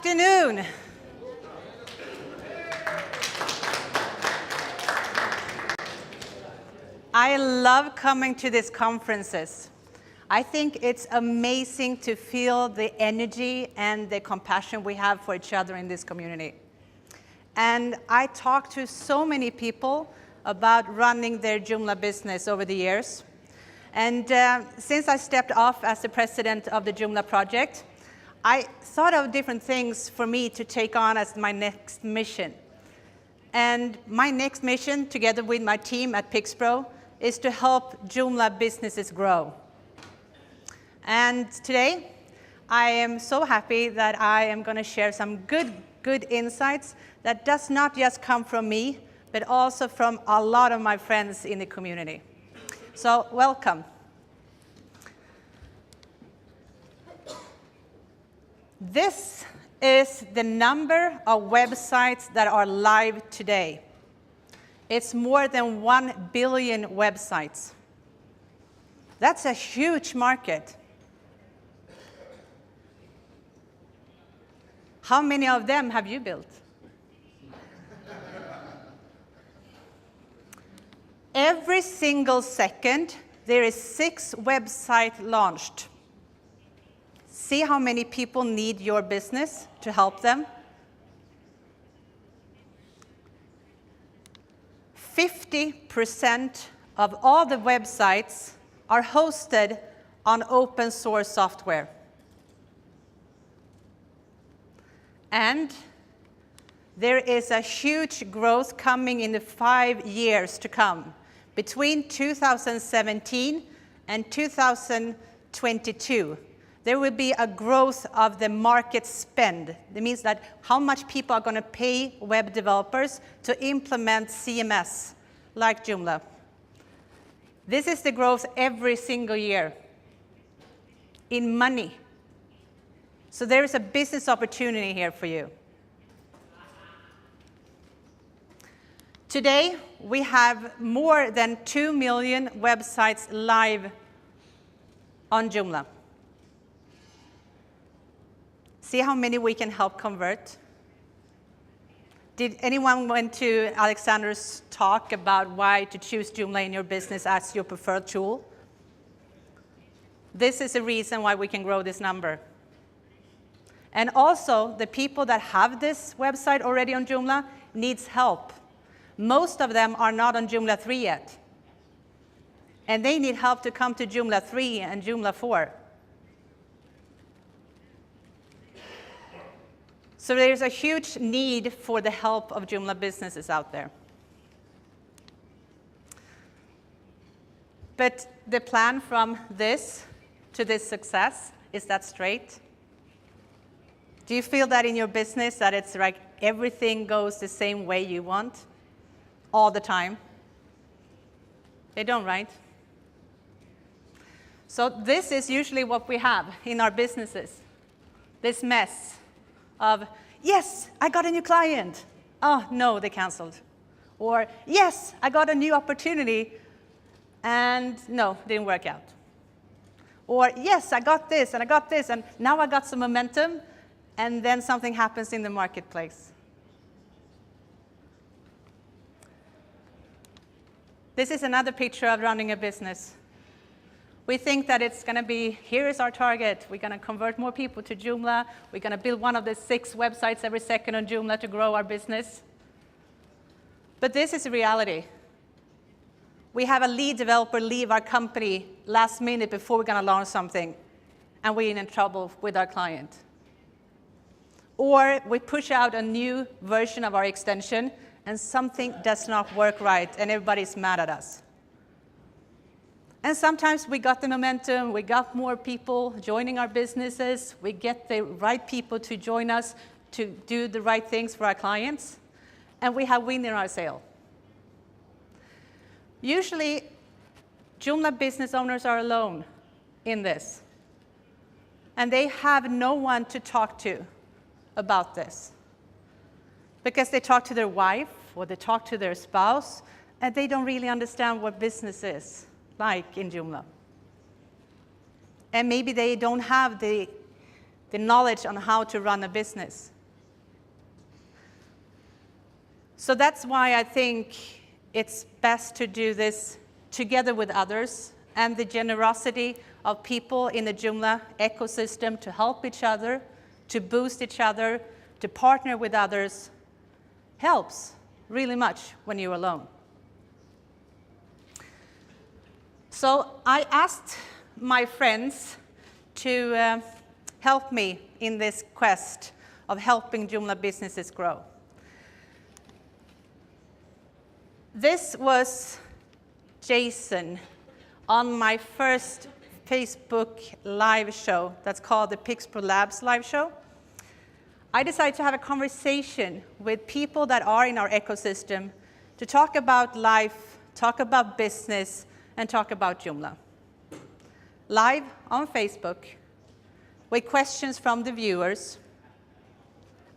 afternoon. I love coming to these conferences. I think it's amazing to feel the energy and the compassion we have for each other in this community. And I talked to so many people about running their Joomla business over the years. And since I stepped off as the president of the Joomla project, I thought of different things for me to take on as my next mission. And my next mission, together with my team at Pixpro, is to help Joomla businesses grow. And today, I am so happy that I am going to share some good insights that does not just come from me, but also from a lot of my friends in the community. So, welcome. This is the number of websites that are live today. It's more than 1 billion websites. That's a huge market. How many of them have you built? Every single second, there is 6 websites launched. See how many people need your business to help them? 50% of all the websites are hosted on open source software. And there is a huge growth coming in the 5 years to come. Between 2017 and 2022, there will be a growth of the market spend. That means that how much people are going to pay web developers to implement CMS like Joomla. This is the growth every single year in money. So there is a business opportunity here for you. Today, we have more than 2 million websites live on Joomla. See how many we can help convert? Did anyone went to Alexander's talk about why to choose Joomla in your business as your preferred tool? This is a reason why we can grow this number. And also, the people that have this website already on Joomla needs help. Most of them are not on Joomla 3 yet. And they need help to come to Joomla 3 and Joomla 4. So there's a huge need for the help of Joomla businesses out there. But the plan from this to this success, is that straight? Do you feel that in your business that it's like everything goes the same way you want all the time? They don't, right? So this is usually what we have in our businesses. This mess of, yes, I got a new client. Oh, no, they canceled. Or, yes, I got a new opportunity, and no, didn't work out. Or, yes, I got this, and now I got some momentum, and then something happens in the marketplace. This is another picture of running a business. We think that it's going to be, here is our target. We're going to convert more people to Joomla. We're going to build one of the 6 websites every second on Joomla to grow our business. But this is a reality. We have a lead developer leave our company last minute before we're going to launch something, and we're in trouble with our client. Or we push out a new version of our extension, and something does not work right, and everybody's mad at us. And sometimes we got the momentum, we got more people joining our businesses, we get the right people to join us to do the right things for our clients, and we have win in our sale. Usually, Joomla business owners are alone in this, and they have no one to talk to about this. Because they talk to their wife, or they talk to their spouse, and they don't really understand what business is like in Joomla. And maybe they don't have the knowledge on how to run a business. So that's why I think it's best to do this together with others, and the generosity of people in the Joomla ecosystem to help each other, to boost each other, to partner with others, helps really much when you're alone. So I asked my friends to help me in this quest of helping Joomla businesses grow. This was Jason on my first Facebook live show that's called the Pixpro Labs live show. I decided to have a conversation with people that are in our ecosystem to talk about life, talk about business, and talk about Joomla. Live on Facebook with questions from the viewers,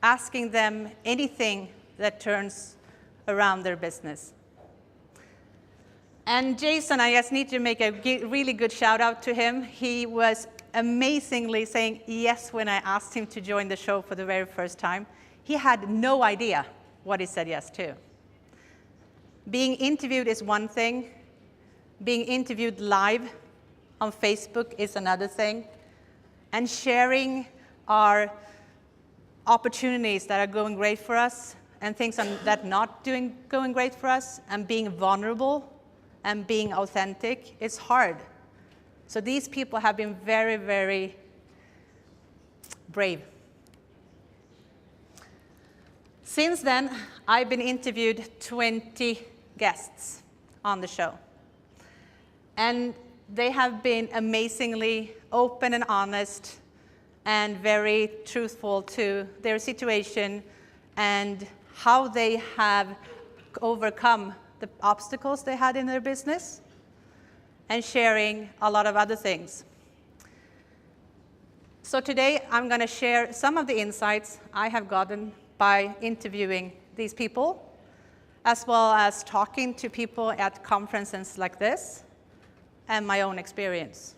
asking them anything that turns around their business. And Jason, I just need to make a really good shout out to him. He was amazingly saying yes when I asked him to join the show for the very first time. He had no idea what he said yes to. Being interviewed is one thing. Being interviewed live on Facebook is another thing. And sharing our opportunities that are going great for us and things that are not going great for us, and being vulnerable and being authentic is hard. So these people have been very, very brave. Since then, I've been interviewed 20 guests on the show. And they have been amazingly open and honest and very truthful to their situation and how they have overcome the obstacles they had in their business, and sharing a lot of other things. So today I'm going to share some of the insights I have gotten by interviewing these people, as well as talking to people at conferences like this, and my own experience.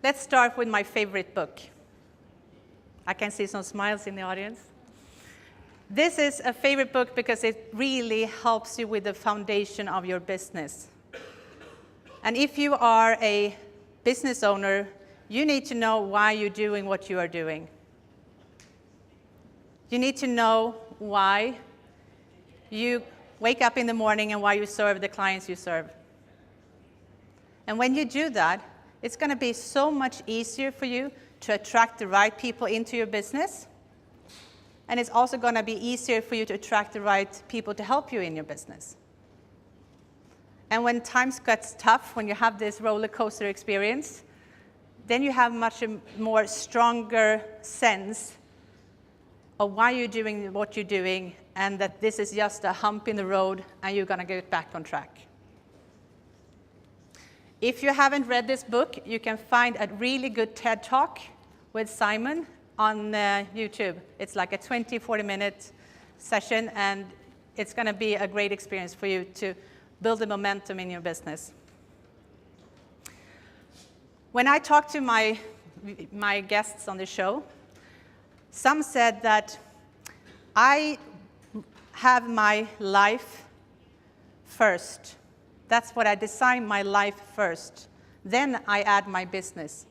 Let's start with my favorite book. I can see some smiles in the audience. This is a favorite book because it really helps you with the foundation of your business. And if you are a business owner, you need to know why you're doing what you are doing. You need to know why you wake up in the morning and why you serve the clients you serve. And when you do that, it's going to be so much easier for you to attract the right people into your business. And it's also going to be easier for you to attract the right people to help you in your business. And when times get tough, when you have this roller coaster experience, then you have much more stronger sense of why you're doing what you're doing, and that this is just a hump in the road and you're going to get back on track. If you haven't read this book, you can find a really good TED Talk with Simon on YouTube. It's like a 20-40 minute session, and it's going to be a great experience for you to build the momentum in your business. When I talked to my guests on the show, some said that I have my life first. That's what I design my life first. Then I add my business,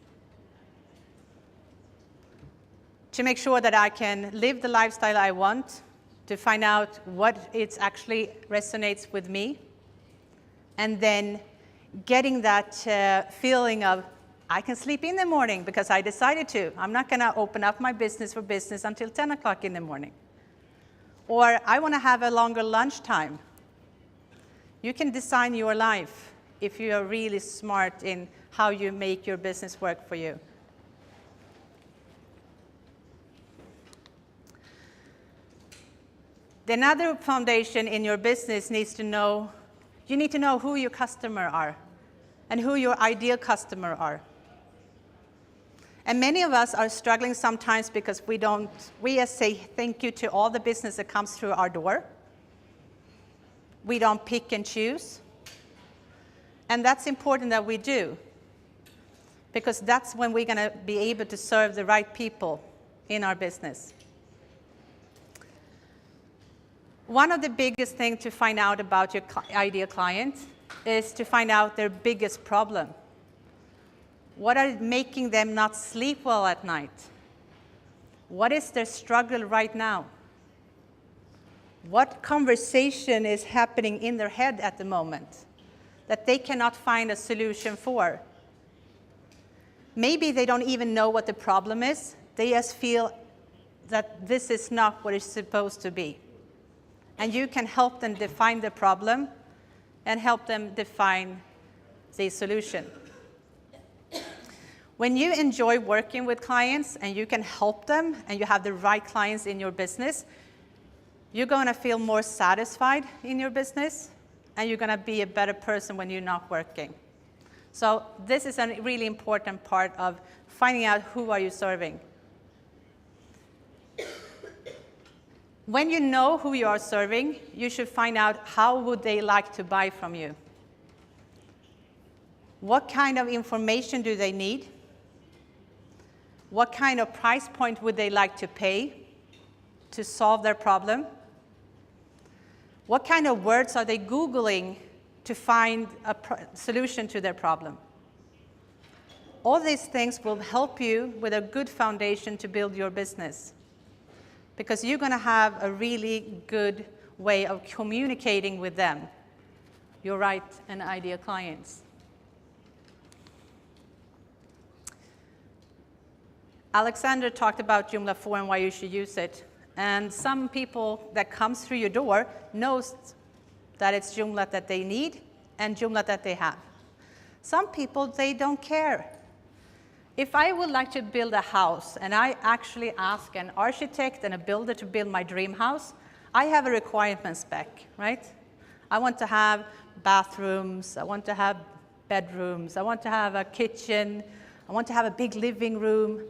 to make sure that I can live the lifestyle I want, to find out what it actually resonates with me, and then getting that feeling of, I can sleep in the morning because I decided to. I'm not going to open up my business for business until 10 o'clock in the morning. Or I want to have a longer lunchtime. You can design your life if you are really smart in how you make your business work for you. Another foundation in your business needs to know, you need to know who your customer are and who your ideal customer are. And many of us are struggling sometimes because we just say thank you to all the business that comes through our door. We don't pick and choose. And that's important that we do, because that's when we're going to be able to serve the right people in our business. One of the biggest things to find out about your ideal client is to find out their biggest problem. What are making them not sleep well at night? What is their struggle right now? What conversation is happening in their head at the moment that they cannot find a solution for? Maybe they don't even know what the problem is. They just feel that this is not what it's supposed to be. And you can help them define the problem and help them define the solution. When you enjoy working with clients and you can help them and you have the right clients in your business, you're going to feel more satisfied in your business and you're going to be a better person when you're not working. So this is a really important part of finding out who are you serving. When you know who you are serving, you should find out how would they like to buy from you. What kind of information do they need? What kind of price point would they like to pay to solve their problem? What kind of words are they Googling to find a solution to their problem? All these things will help you with a good foundation to build your business, because you're going to have a really good way of communicating with them, your right and ideal clients. Alexander talked about Joomla 4 and why you should use it. And some people that comes through your door knows that it's Joomla that they need and Joomla that they have. Some people, they don't care. If I would like to build a house and I actually ask an architect and a builder to build my dream house, I have a requirement spec, right? I want to have bathrooms, I want to have bedrooms, I want to have a kitchen, I want to have a big living room,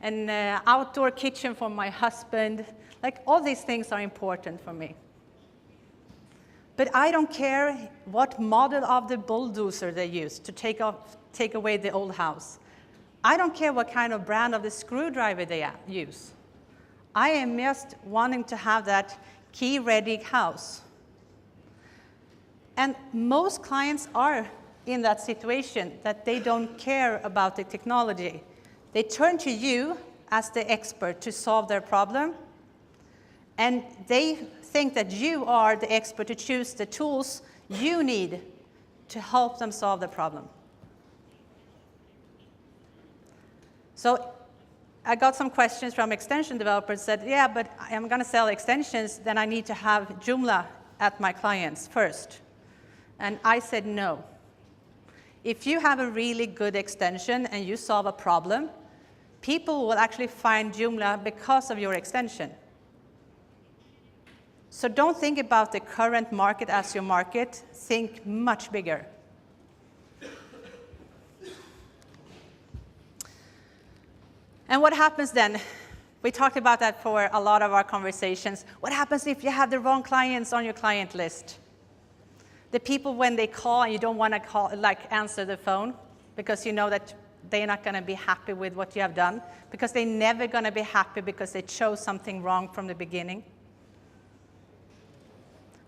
an outdoor kitchen for my husband. Like, all these things are important for me. But I don't care what model of the bulldozer they use to take away the old house. I don't care what kind of brand of the screwdriver they use. I am just wanting to have that key-ready house. And most clients are in that situation, that they don't care about the technology. They turn to you as the expert to solve their problem, and they think that you are the expert to choose the tools you need to help them solve the problem. So I got some questions from extension developers that said, yeah, but I'm going to sell extensions, then I need to have Joomla at my clients first. And I said no. If you have a really good extension and you solve a problem, people will actually find Joomla because of your extension. So don't think about the current market as your market. Think much bigger. And what happens then? We talked about that for a lot of our conversations. What happens if you have the wrong clients on your client list? The people, when they call and you don't want to answer the phone because you know that they're not going to be happy with what you have done, because they're never going to be happy because they chose something wrong from the beginning.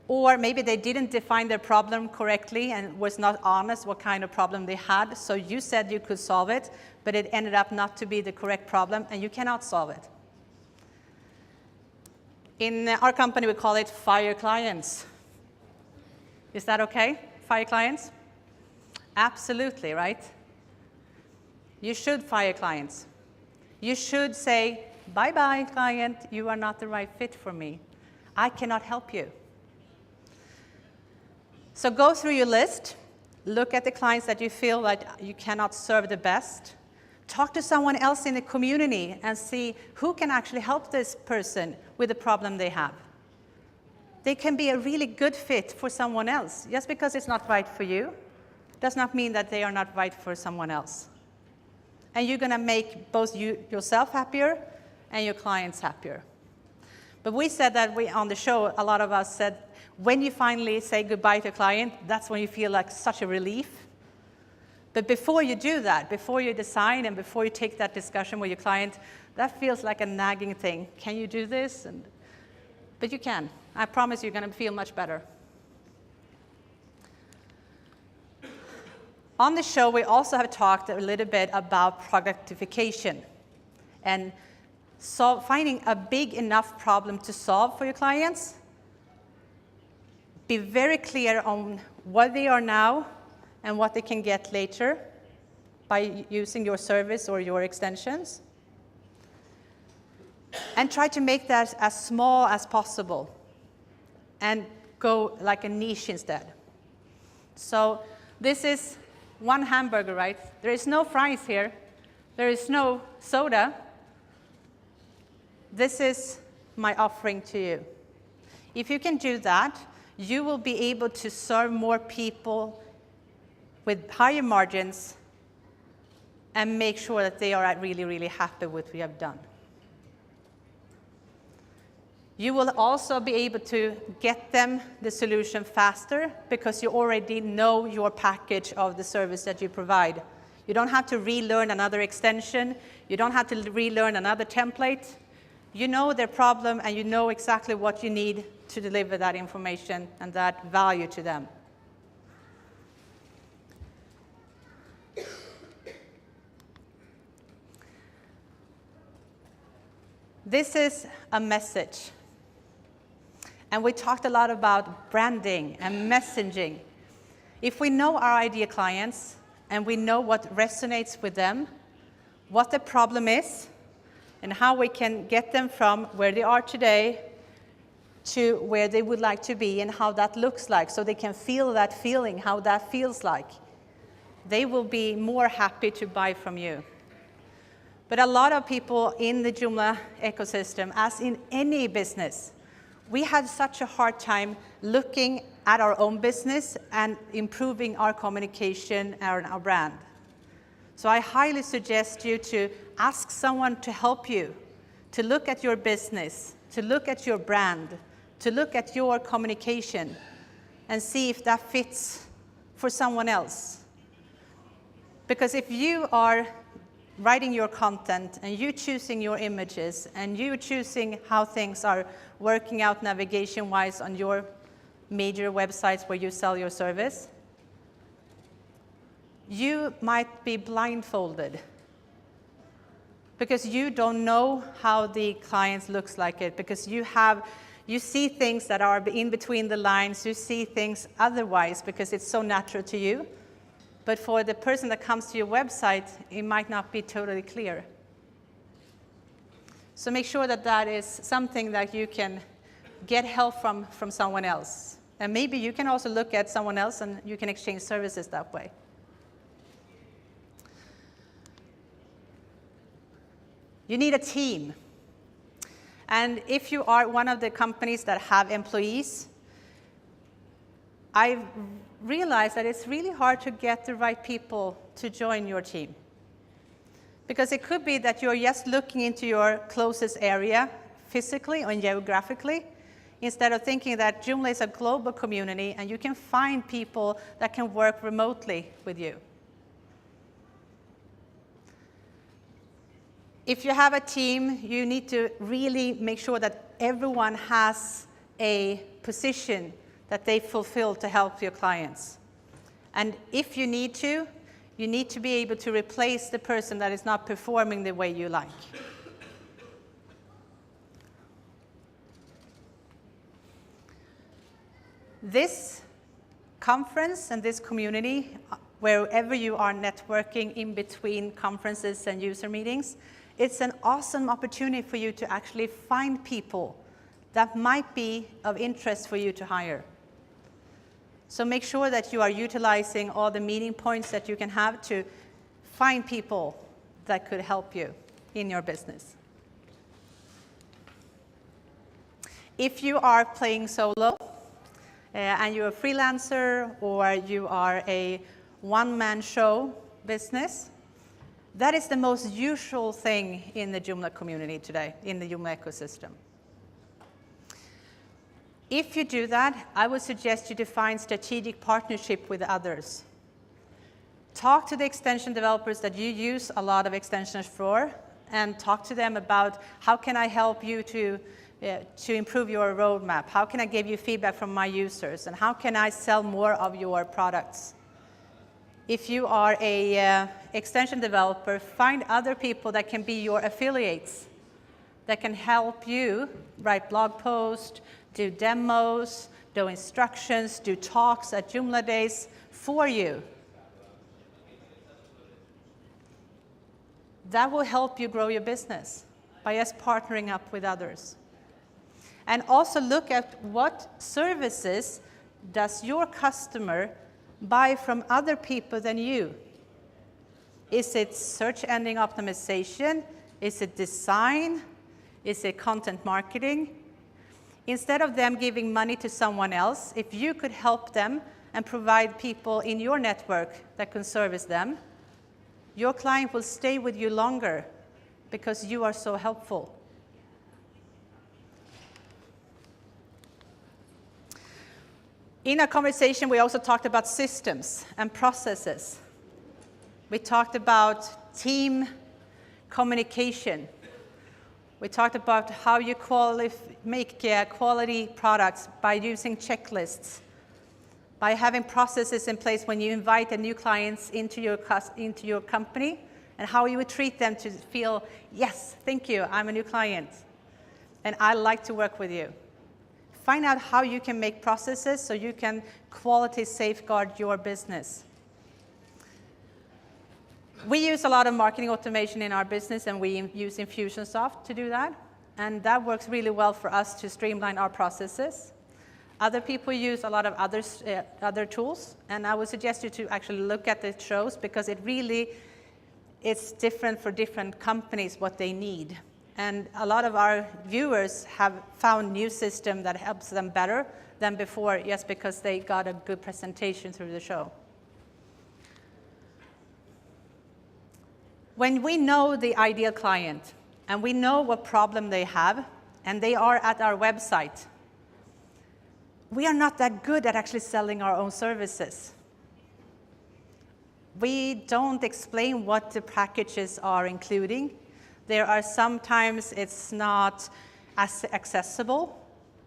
Or maybe they didn't define their problem correctly and was not honest what kind of problem they had, so you said you could solve it, but it ended up not to be the correct problem, and you cannot solve it. In our company, we call it fire clients. Is that okay? Fire clients? Absolutely, right? You should fire clients. You should say, bye-bye, client, you are not the right fit for me. I cannot help you. So go through your list, look at the clients that you feel like you cannot serve the best, talk to someone else in the community and see who can actually help this person with the problem they have. They can be a really good fit for someone else. Just because it's not right for you does not mean that they are not right for someone else. And you're going to make both yourself happier and your clients happier. But we said that on the show, a lot of us said, when you finally say goodbye to a client, that's when you feel like such a relief. But before you do that, before you design and before you take that discussion with your client, that feels like a nagging thing. Can you do this? And But you can. I promise you're going to feel much better. On the show, we also have talked a little bit about productification and finding a big enough problem to solve for your clients. Be very clear on what they are now and what they can get later by using your service or your extensions. And try to make that as small as possible and go like a niche instead. So this is one hamburger, right? There is no fries here. There is no soda. This is my offering to you. If you can do that, you will be able to serve more people with higher margins and make sure that they are really, really happy with what you have done. You will also be able to get them the solution faster because you already know your package of the service that you provide. You don't have to relearn another extension. You don't have to relearn another template. You know their problem and you know exactly what you need to deliver that information and that value to them. This is a message. And we talked a lot about branding and messaging. If we know our ideal clients and we know what resonates with them, what the problem is, and how we can get them from where they are today to where they would like to be and how that looks like, so they can feel that feeling, how that feels like, they will be more happy to buy from you. But a lot of people in the Joomla ecosystem, as in any business, we had such a hard time looking at our own business and improving our communication and our brand. So I highly suggest you to ask someone to help you, to look at your business, to look at your brand, to look at your communication, and see if that fits for someone else. Because if you are writing your content and you choosing your images and you choosing how things are working out navigation-wise on your major websites where you sell your service, you might be blindfolded because you don't know how the client looks like it, because you see things that are in between the lines, you see things otherwise because it's so natural to you. But for the person that comes to your website, it might not be totally clear. So make sure that that is something that you can get help from someone else. And maybe you can also look at someone else and you can exchange services that way. You need a team. And if you are one of the companies that have employees, I've realized that it's really hard to get the right people to join your team. Because it could be that you're just looking into your closest area physically or geographically, instead of thinking that Joomla is a global community and you can find people that can work remotely with you. If you have a team, you need to really make sure that everyone has a position that they fulfill to help your clients. And if you need to be able to replace the person that is not performing the way you like. This conference and this community, wherever you are networking in between conferences and user meetings, it's an awesome opportunity for you to actually find people that might be of interest for you to hire. So make sure that you are utilizing all the meeting points that you can have to find people that could help you in your business. If you are playing solo and you're a freelancer or you are a one-man show business, that is the most usual thing in the Joomla community today, in the Joomla ecosystem. If you do that, I would suggest you define strategic partnership with others. Talk to the extension developers that you use a lot of extensions for, and talk to them about how can I help you to to improve your roadmap? How can I give you feedback from my users? And how can I sell more of your products? If you are a extension developer, find other people that can be your affiliates, that can help you write blog posts, do demos, do instructions, do talks at Joomla Days for you. That will help you grow your business by us partnering up with others. And also look at what services does your customer buy from other people than you. Is it search engine optimization? Is it design? Is it content marketing? Instead of them giving money to someone else, if you could help them and provide people in your network that can service them, your client will stay with you longer because you are so helpful. In our conversation, we also talked about systems and processes. We talked about team communication. We talked about how you make quality products by using checklists, by having processes in place when you invite a new client into your company, and how you would treat them to feel, yes, thank you, I'm a new client, and I like to work with you. Find out how you can make processes so you can quality safeguard your business. We use a lot of marketing automation in our business, and we use Infusionsoft to do that. And that works really well for us to streamline our processes. Other people use a lot of other tools, and I would suggest you to actually look at the shows because it's different for different companies what they need. And a lot of our viewers have found new system that helps them better than before, just because they got a good presentation through the show. When we know the ideal client, and we know what problem they have, and they are at our website, we are not that good at actually selling our own services. We don't explain what the packages are including. There are sometimes it's not as accessible.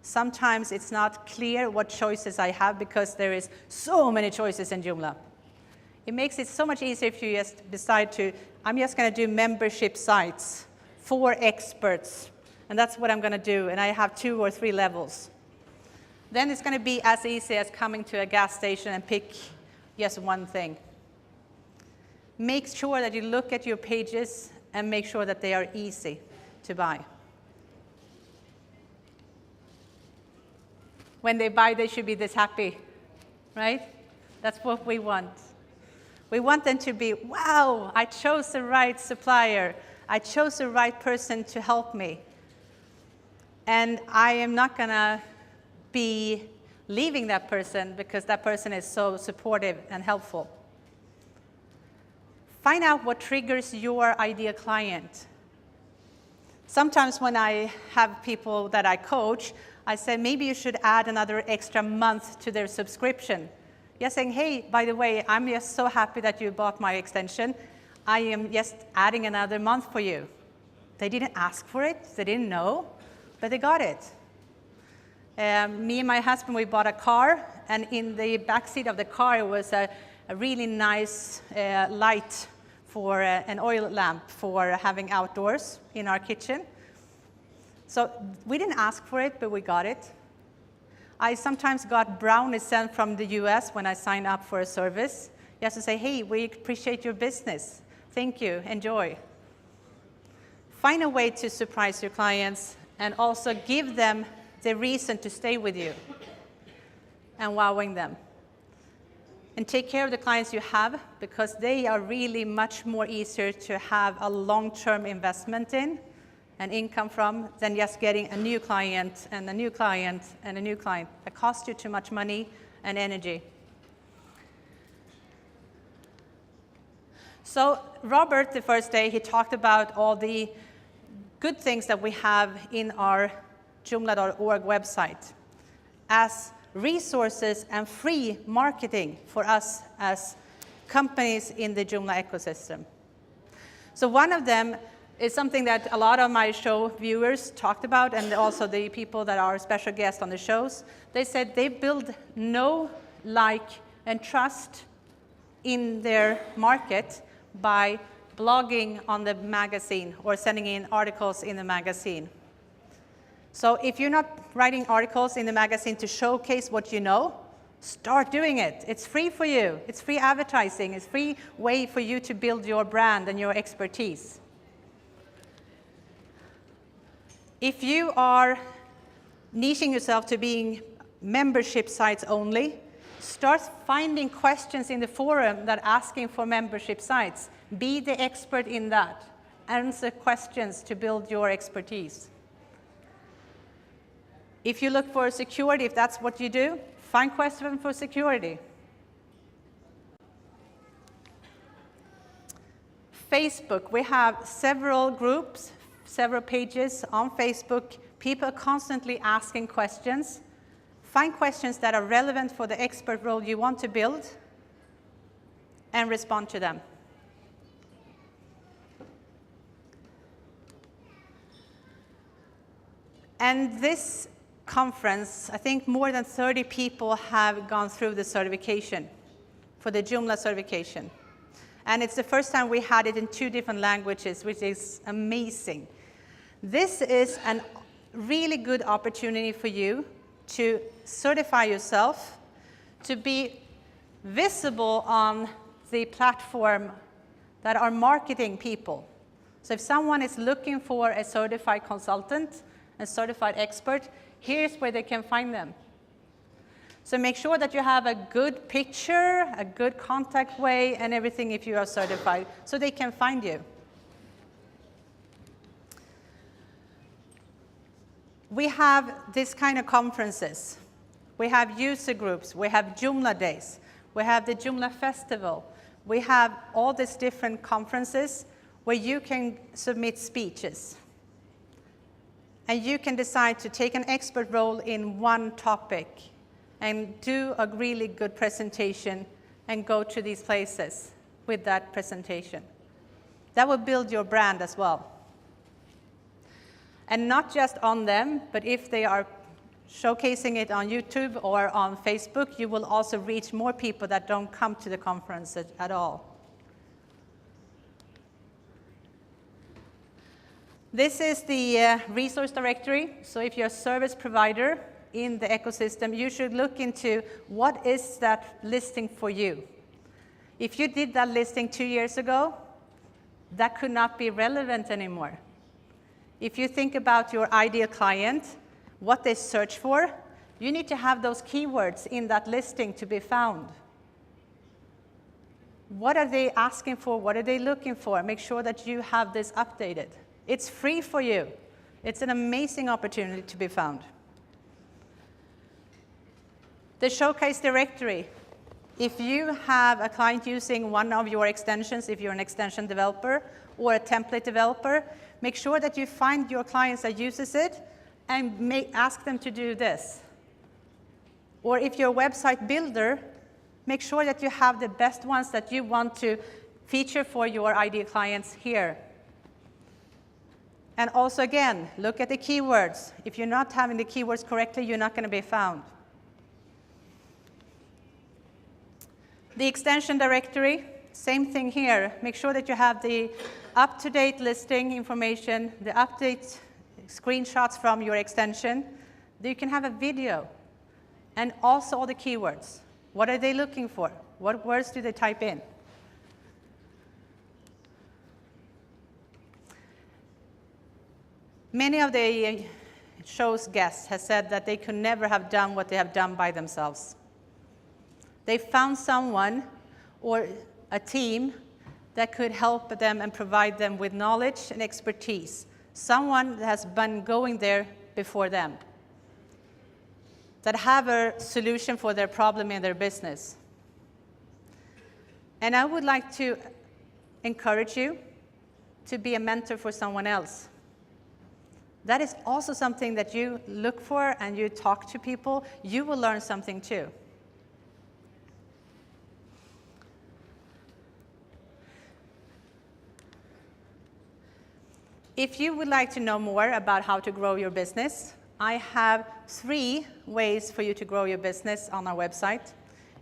Sometimes it's not clear what choices I have because there is so many choices in Joomla. It makes it so much easier if you just decide I'm just going to do membership sites for experts. And that's what I'm going to do. And I have 2 or 3 levels. Then it's going to be as easy as coming to a gas station and pick just one thing. Make sure that you look at your pages and make sure that they are easy to buy. When they buy, they should be this happy, right? That's what we want. We want them to be, wow, I chose the right supplier. I chose the right person to help me. And I am not going to be leaving that person because that person is so supportive and helpful. Find out what triggers your ideal client. Sometimes when I have people that I coach, I say maybe you should add another extra month to their subscription. Just saying, hey, by the way, I'm just so happy that you bought my extension. I am just adding another month for you. They didn't ask for it, they didn't know, but they got it. Me and my husband, we bought a car, and in the backseat of the car was a really nice light for an oil lamp for having outdoors in our kitchen. So we didn't ask for it, but we got it. I sometimes got brownies sent from the US when I signed up for a service. You have to say, hey, we appreciate your business. Thank you, enjoy. Find a way to surprise your clients and also give them the reason to stay with you and wowing them. And take care of the clients you have because they are really much more easier to have a long-term investment in and income from than just getting a new client and a new client and a new client. That costs you too much money and energy. So Robert, the first day, he talked about all the good things that we have in our Joomla.org website as resources and free marketing for us as companies in the Joomla ecosystem. So one of them It's something that a lot of my show viewers talked about, and also the people that are special guests on the shows. They said they build know, like, and trust in their market by blogging on the magazine or sending in articles in the magazine. So if you're not writing articles in the magazine to showcase what you know, start doing it. It's free for you. It's free advertising. It's a free way for you to build your brand and your expertise. If you are niching yourself to being membership sites only, start finding questions in the forum that are asking for membership sites. Be the expert in that. Answer questions to build your expertise. If you look for security, if that's what you do, find questions for security. Facebook, we have several groups, several pages on Facebook. People are constantly asking questions. Find questions that are relevant for the expert role you want to build and respond to them. And this conference, I think more than 30 people have gone through the certification for the Joomla certification. And it's the first time we had it in 2 different languages, which is amazing. This is a really good opportunity for you to certify yourself, to be visible on the platform that are marketing people. So if someone is looking for a certified consultant, a certified expert, here's where they can find them. So make sure that you have a good picture, a good contact way, and everything if you are certified, so they can find you. We have this kind of conferences. We have user groups. We have Joomla Days. We have the Joomla Festival. We have all these different conferences where you can submit speeches. And you can decide to take an expert role in one topic and do a really good presentation and go to these places with that presentation. That will build your brand as well. And not just on them, but if they are showcasing it on YouTube or on Facebook, you will also reach more people that don't come to the conference at all. This is the resource directory. So if you're a service provider in the ecosystem, you should look into what is that listing for you. If you did that listing 2 years ago, that could not be relevant anymore. If you think about your ideal client, what they search for, you need to have those keywords in that listing to be found. What are they asking for? What are they looking for? Make sure that you have this updated. It's free for you. It's an amazing opportunity to be found. The showcase directory. If you have a client using one of your extensions, if you're an extension developer or a template developer, make sure that you find your clients that uses it and ask them to do this. Or if you're a website builder, make sure that you have the best ones that you want to feature for your ideal clients here. And also, again, look at the keywords. If you're not having the keywords correctly, you're not going to be found. The extension directory, same thing here. Make sure that you have the up-to-date listing information, the update screenshots from your extension. You can have a video. And also all the keywords. What are they looking for? What words do they type in? Many of the show's guests have said that they could never have done what they have done by themselves. They found someone or a team that could help them and provide them with knowledge and expertise. Someone that has been going there before them, that have a solution for their problem in their business. And I would like to encourage you to be a mentor for someone else. That is also something that you look for and you talk to people. You will learn something too. If you would like to know more about how to grow your business, I have 3 ways for you to grow your business on our website.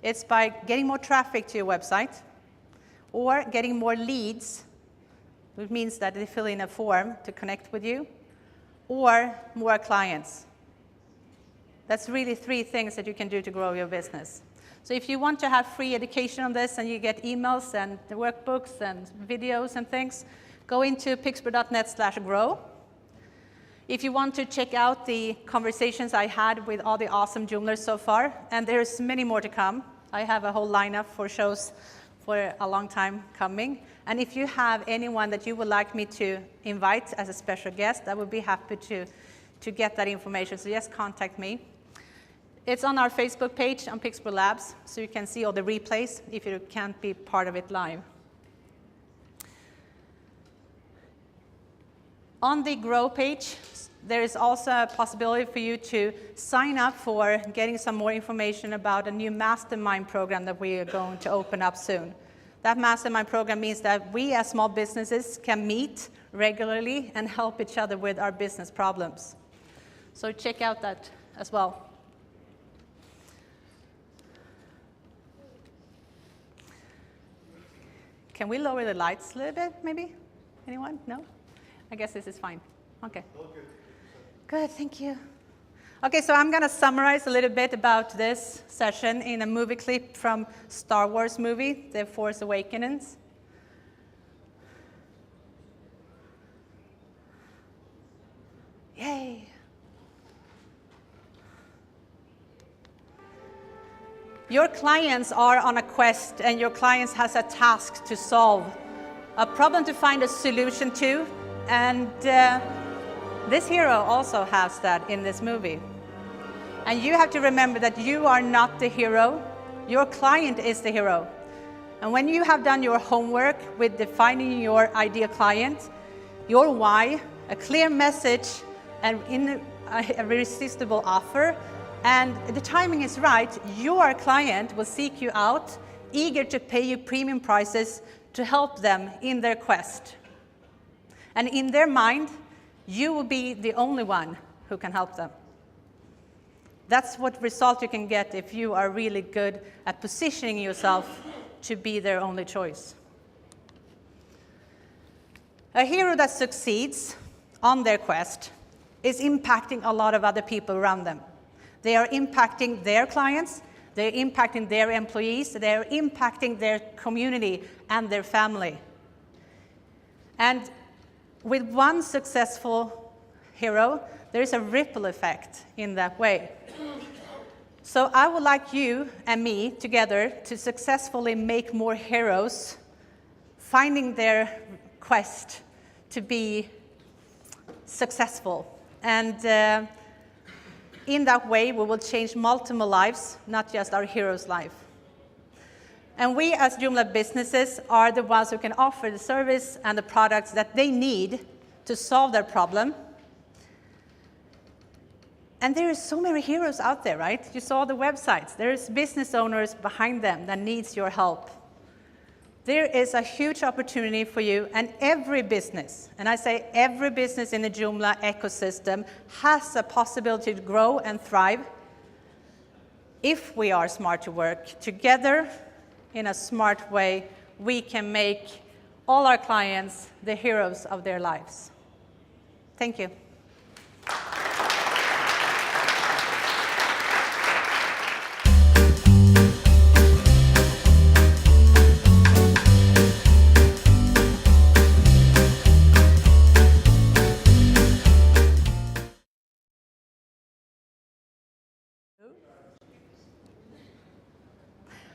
It's by getting more traffic to your website, or getting more leads, which means that they fill in a form to connect with you, or more clients. That's really 3 things that you can do to grow your business. So if you want to have free education on this and you get emails and the workbooks and videos and things, go into pixper.net/grow. If you want to check out the conversations I had with all the awesome Joomlers so far, and there's many more to come. I have a whole lineup for shows for a long time coming. And if you have anyone that you would like me to invite as a special guest, I would be happy to get that information. So just contact me. It's on our Facebook page on Pixper Labs, so you can see all the replays if you can't be part of it live. On the Grow page, there is also a possibility for you to sign up for getting some more information about a new mastermind program that we are going to open up soon. That mastermind program means that we as small businesses can meet regularly and help each other with our business problems. So check out that as well. Can we lower the lights a little bit, maybe? Anyone? No? I guess this is fine. Okay. Good, thank you. Okay, so I'm going to summarize a little bit about this session in a movie clip from Star Wars movie, The Force Awakens. Yay. Your clients are on a quest, and your clients has a task to solve, a problem to find a solution to, and this hero also has that in this movie. And you have to remember that you are not the hero. Your client is the hero. And when you have done your homework with defining your ideal client, your why, a clear message, and a irresistible offer, and the timing is right, your client will seek you out, eager to pay you premium prices to help them in their quest. And in their mind, you will be the only one who can help them. That's what result you can get if you are really good at positioning yourself to be their only choice. A hero that succeeds on their quest is impacting a lot of other people around them. They are impacting their clients, they're impacting their employees, they're impacting their community and their family. And with one successful hero, there is a ripple effect in that way. So I would like you and me together to successfully make more heroes, finding their quest to be successful. And in that way, we will change multiple lives, not just our hero's life. And we as Joomla businesses are the ones who can offer the service and the products that they need to solve their problem. And there are so many heroes out there, right? You saw the websites. There's business owners behind them that needs your help. There is a huge opportunity for you, and every business, and I say every business in the Joomla ecosystem, has a possibility to grow and thrive if we are smart to work together in a smart way. We can make all our clients the heroes of their lives. Thank you.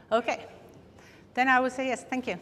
Okay, then I will say yes, thank you.